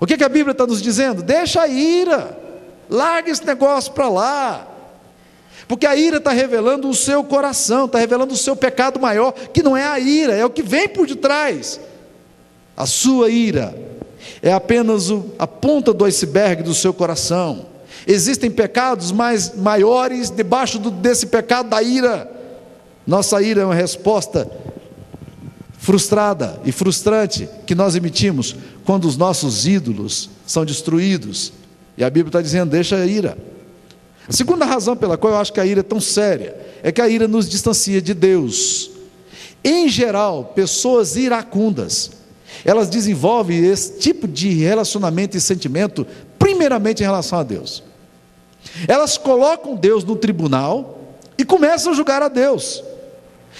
O que a Bíblia está nos dizendo? Deixa a ira, larga esse negócio para lá, porque a ira está revelando o seu coração, está revelando o seu pecado maior, que não é a ira, é o que vem por detrás. A sua ira é apenas a ponta do iceberg do seu coração. Existem pecados maiores debaixo desse pecado da ira. Nossa ira é uma resposta frustrada e frustrante que nós emitimos quando os nossos ídolos são destruídos. E a Bíblia está dizendo: deixa a ira. A segunda razão pela qual eu acho que a ira é tão séria é que a ira nos distancia de Deus. Em geral, pessoas iracundas, elas desenvolvem esse tipo de relacionamento e sentimento primeiramente em relação a Deus. Elas colocam Deus no tribunal e começam a julgar a Deus.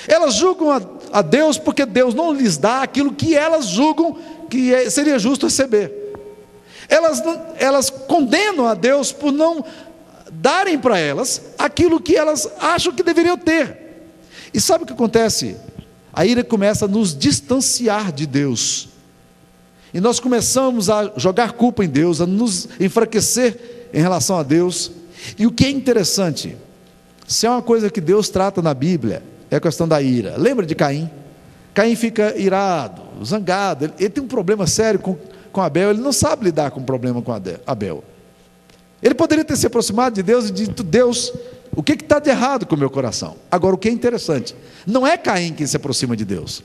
Elas julgam a Deus porque Deus não lhes dá aquilo que elas julgam que seria justo receber. Elas condenam a Deus por não darem para elas aquilo que elas acham que deveriam ter. E sabe o que acontece? A ira começa a nos distanciar de Deus, e nós começamos a jogar culpa em Deus, a nos enfraquecer em relação a Deus. E o que é interessante, se é uma coisa que Deus trata na Bíblia, é a questão da ira. Lembra de Caim? Caim fica irado, zangado, ele tem um problema sério com Abel, ele não sabe lidar com o problema com Abel. Ele poderia ter se aproximado de Deus e dito: Deus, o que está de errado com o meu coração? Agora, o que é interessante, não é Caim quem se aproxima de Deus.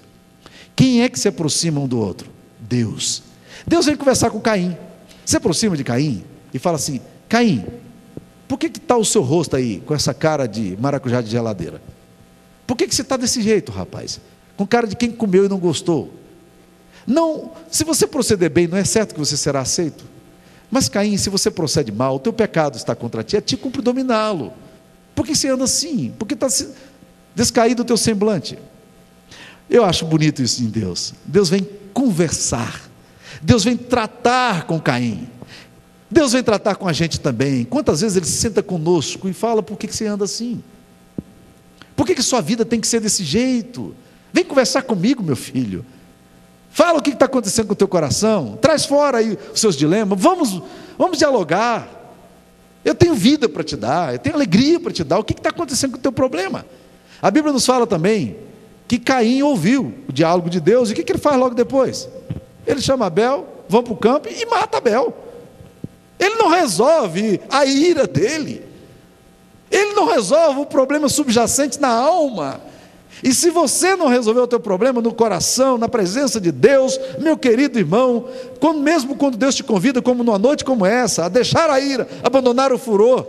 Quem é que se aproxima um do outro? Deus. Deus vem conversar com Caim, se aproxima de Caim e fala assim: Caim, por que está o seu rosto aí com essa cara de maracujá de geladeira? Por que você está desse jeito, rapaz? Com cara de quem comeu e não gostou. Não, se você proceder bem, não é certo que você será aceito. Mas Caim, se você procede mal, o teu pecado está contra ti, a ti cumpre dominá-lo. Por que você anda assim? Por que está descaído o teu semblante? Eu acho bonito isso em Deus. Deus vem conversar, Deus vem tratar com Caim, Deus vem tratar com a gente também. Quantas vezes Ele se senta conosco e fala: por que você anda assim? Por que sua vida tem que ser desse jeito? Vem conversar comigo, meu filho. Fala o que está acontecendo com o teu coração, traz fora aí os seus dilemas, vamos dialogar. Eu tenho vida para te dar, eu tenho alegria para te dar. O que está acontecendo com o teu problema? A Bíblia nos fala também que Caim ouviu o diálogo de Deus, e o que ele faz logo depois? Ele chama Abel, vão para o campo e mata Abel. Ele não resolve a ira dele, ele não resolve o problema subjacente na alma. E se você não resolver o teu problema no coração, na presença de Deus, meu querido irmão, mesmo quando Deus te convida, como numa noite como essa, a deixar a ira, abandonar o furor,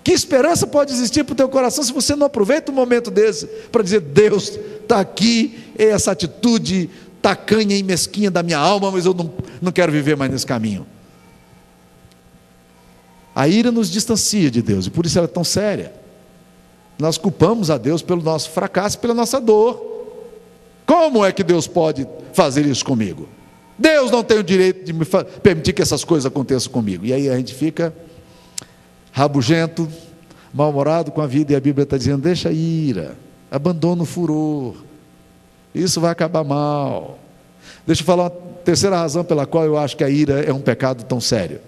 que esperança pode existir para o teu coração se você não aproveita um momento desse para dizer: Deus, está aqui essa atitude tacanha e mesquinha da minha alma, mas eu não quero viver mais nesse caminho. A ira nos distancia de Deus, e por isso ela é tão séria. Nós culpamos a Deus pelo nosso fracasso, pela nossa dor. Como é que Deus pode fazer isso comigo? Deus não tem o direito de me permitir que essas coisas aconteçam comigo. E aí a gente fica rabugento, mal-humorado com a vida, e a Bíblia está dizendo: deixa a ira, abandona o furor, isso vai acabar mal. Deixa eu falar uma terceira razão pela qual eu acho que a ira é um pecado tão sério.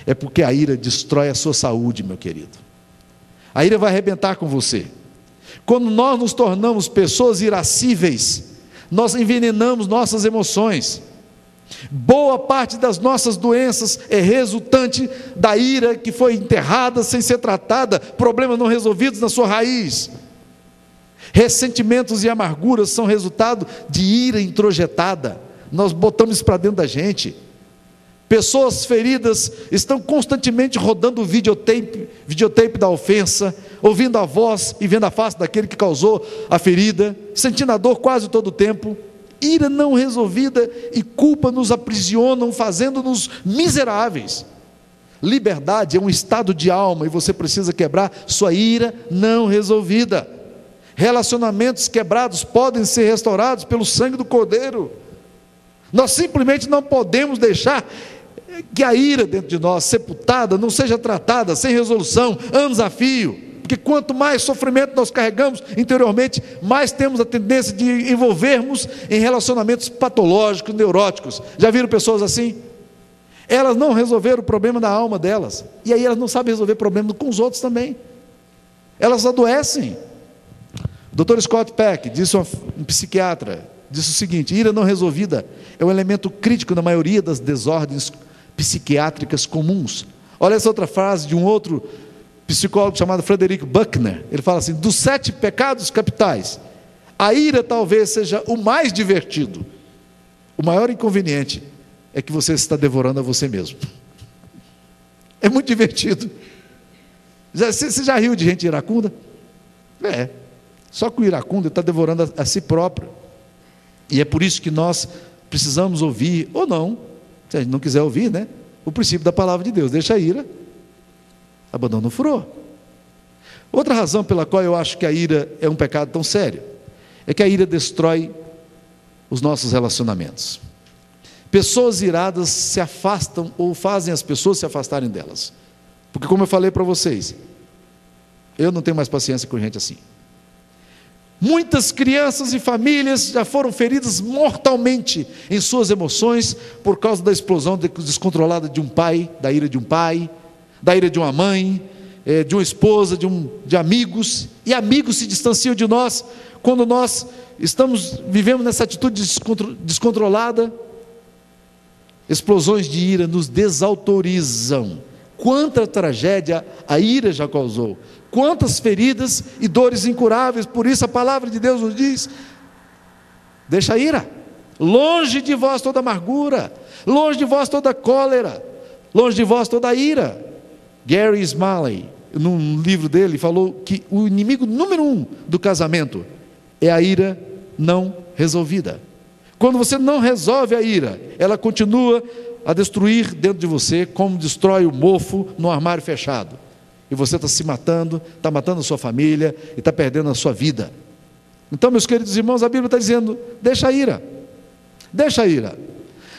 É porque a ira destrói a sua saúde, meu querido. A ira vai arrebentar com você. Quando nós nos tornamos pessoas irascíveis, nós envenenamos nossas emoções. Boa parte das nossas doenças é resultante da ira que foi enterrada sem ser tratada, problemas não resolvidos na sua raiz. Ressentimentos e amarguras são resultado de ira introjetada. Nós botamos isso para dentro da gente. Pessoas feridas estão constantemente rodando o videotape da ofensa, ouvindo a voz e vendo a face daquele que causou a ferida, sentindo a dor quase todo o tempo. Ira não resolvida e culpa nos aprisionam, fazendo-nos miseráveis. Liberdade é um estado de alma, e você precisa quebrar sua ira não resolvida. Relacionamentos quebrados podem ser restaurados pelo sangue do Cordeiro. Nós simplesmente não podemos deixar que a ira dentro de nós, sepultada, não seja tratada sem resolução, anos a fio, porque quanto mais sofrimento nós carregamos interiormente, mais temos a tendência de envolvermos em relacionamentos patológicos, neuróticos. Já viram pessoas assim? Elas não resolveram o problema da alma delas, e aí elas não sabem resolver problema com os outros também. Elas adoecem. O Dr. Scott Peck, disse um psiquiatra, disse o seguinte: ira não resolvida é um elemento crítico na maioria das desordens psiquiátricas comuns. Olha essa outra frase de um outro psicólogo chamado Frederick Buechner. Ele fala assim: dos 7 pecados capitais, a ira talvez seja o mais divertido. O maior inconveniente é que você está devorando a você mesmo. É muito divertido. Você já riu de gente iracunda? Só que o iracundo está devorando a si próprio. E é por isso que nós precisamos ouvir, ou não, se a gente não quiser ouvir, né, o princípio da palavra de Deus: deixa a ira, abandona o furor. Outra razão pela qual eu acho que a ira é um pecado tão sério é que a ira destrói os nossos relacionamentos. Pessoas iradas se afastam ou fazem as pessoas se afastarem delas. Porque, como eu falei para vocês, eu não tenho mais paciência com gente assim. Muitas crianças e famílias já foram feridas mortalmente em suas emoções por causa da explosão descontrolada de um pai, da ira de um pai, da ira de uma mãe, de uma esposa, de amigos. E amigos se distanciam de nós quando nós vivemos nessa atitude descontrolada. Explosões de ira nos desautorizam. Quanta tragédia a ira já causou, quantas feridas e dores incuráveis. Por isso a palavra de Deus nos diz: deixa a ira, longe de vós toda amargura, longe de vós toda cólera, longe de vós toda ira. Gary Smalley, num livro dele, falou que o inimigo número 1 do casamento é a ira não resolvida. Quando você não resolve a ira, ela continua a destruir dentro de você, como destrói o mofo no armário fechado. E você está se matando, está matando a sua família e está perdendo a sua vida. Então, meus queridos irmãos, a Bíblia está dizendo: deixa a ira, deixa a ira.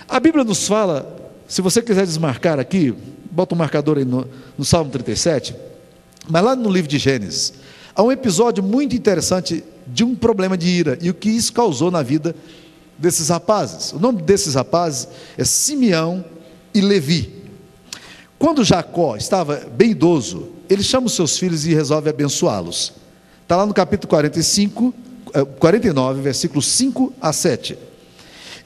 A Bíblia nos fala, se você quiser desmarcar aqui, bota um marcador aí no Salmo 37, mas lá no livro de Gênesis, há um episódio muito interessante de um problema de ira e o que isso causou na vida desses rapazes. O nome desses rapazes é Simeão e Levi. Quando Jacó estava bem idoso, ele chama os seus filhos e resolve abençoá-los. Está lá no capítulo 49, versículos 5 a 7.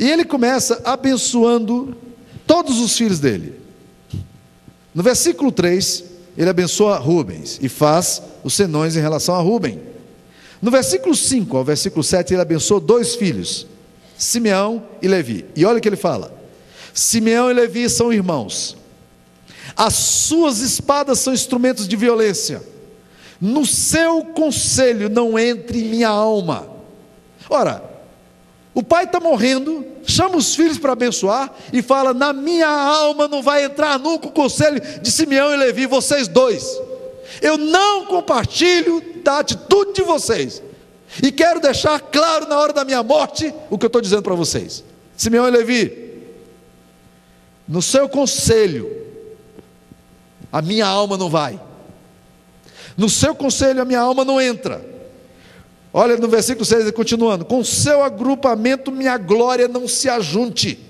E ele começa abençoando todos os filhos dele. No versículo 3, ele abençoa Rubens e faz os senões em relação a Rubem. No versículo 5 ao versículo 7, ele abençoa 2 filhos, Simeão e Levi. E olha o que ele fala: Simeão e Levi são irmãos, as suas espadas são instrumentos de violência, no seu conselho não entre minha alma. Ora, o pai está morrendo, chama os filhos para abençoar e fala: na minha alma não vai entrar nunca o conselho de Simeão e Levi, vocês 2, eu não compartilho da atitude de vocês. E quero deixar claro na hora da minha morte o que eu estou dizendo para vocês. Simeão e Levi, no seu conselho a minha alma não vai, no seu conselho a minha alma não entra. Olha no versículo 6, continuando: com seu agrupamento minha glória não se ajunte.